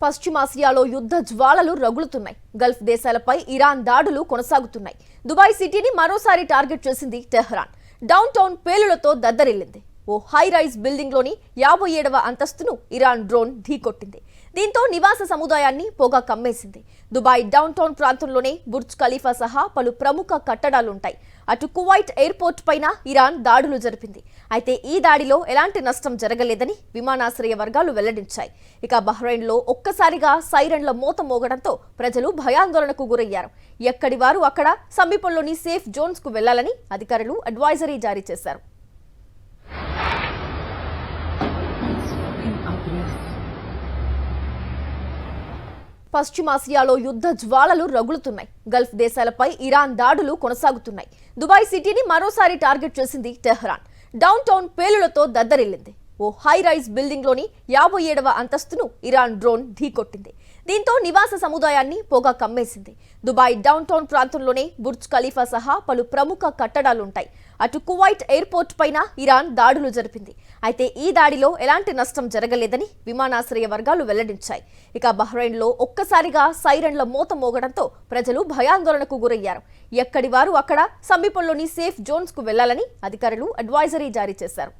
పశ్చిమాసియాలో యుద్ధ జ్వాలలు రగులుతున్నాయి. గల్ఫ్ దేశాలపై ఇరాన్ దాడులు కొనసాగుతున్నాయి. దుబాయ్ సిటీని మరోసారి టార్గెట్ చేసింది టెహ్రాన్. డౌన్ టౌన్ పేలులతో దద్దరిల్లింది. ఓ హై రైజ్ బిల్డింగ్ లోని 57వ అంతస్తును ఇరాన్ డ్రోన్ ఢీకొట్టింది. దీంతో నివాస సముదాయాన్ని పొగ కమ్మేసింది. దుబాయ్ డౌన్ టౌన్ ప్రాంతంలోనే బుర్జ్ ఖలీఫా సహా పలు ప్రముఖ కట్టడాలుంటాయి. అటు కువైట్ ఎయిర్పోర్ట్ పైన ఇరాన్ దాడులు జరిపింది. అయితే ఈ దాడిలో ఎలాంటి నష్టం జరగలేదని విమానాశ్రయ వర్గాలు వెల్లడించాయి. ఇక బహ్రెయిన్లో ఒక్కసారిగా సైరన్ల మోత మోగడంతో ప్రజలు భయాందోళనకు గురయ్యారు. ఎక్కడి వారు అక్కడ సమీపంలోని సేఫ్ జోన్స్ కు వెళ్లాలని అధికారులు అడ్వైజరీ జారీ చేశారు. పశ్చిమాసియాలో యుద్ధ జ్వాలలు రగులుతున్నాయి. గల్ఫ్ దేశాలపై ఇరాన్ దాడులు కొనసాగుతున్నాయి. దుబాయ్ సిటీని మరోసారి టార్గెట్ చేసింది టెహ్రాన్. డౌన్ టౌన్ పేలులతో దద్దరిల్లింది. ఓ హై రైజ్ బిల్డింగ్ లోని 57వ అంతస్తును ఇరాన్ డ్రోన్ ఢీకొట్టింది. దీంతో నివాస సముదాయాన్ని పొగ కమ్మేసింది. దుబాయ్ డౌన్ టౌన్ ప్రాంతంలోనే బుర్జ్ ఖలీఫా సహా పలు ప్రముఖ కట్టడాలుంటాయి. అటు కువైట్ ఎయిర్పోర్ట్ పైన ఇరాన్ దాడులు జరిపింది. అయితే ఈ దాడిలో ఎలాంటి నష్టం జరగలేదని విమానాశ్రయ వర్గాలు వెల్లడించాయి. ఇక బహ్రెయిన్లో ఒక్కసారిగా సైరన్ల మోత మోగడంతో ప్రజలు భయాందోళనకు గురయ్యారు. ఎక్కడి వారు అక్కడ సమీపంలోని సేఫ్ జోన్స్ కు వెళ్లాలని అధికారులు అడ్వైజరీ జారీ చేశారు.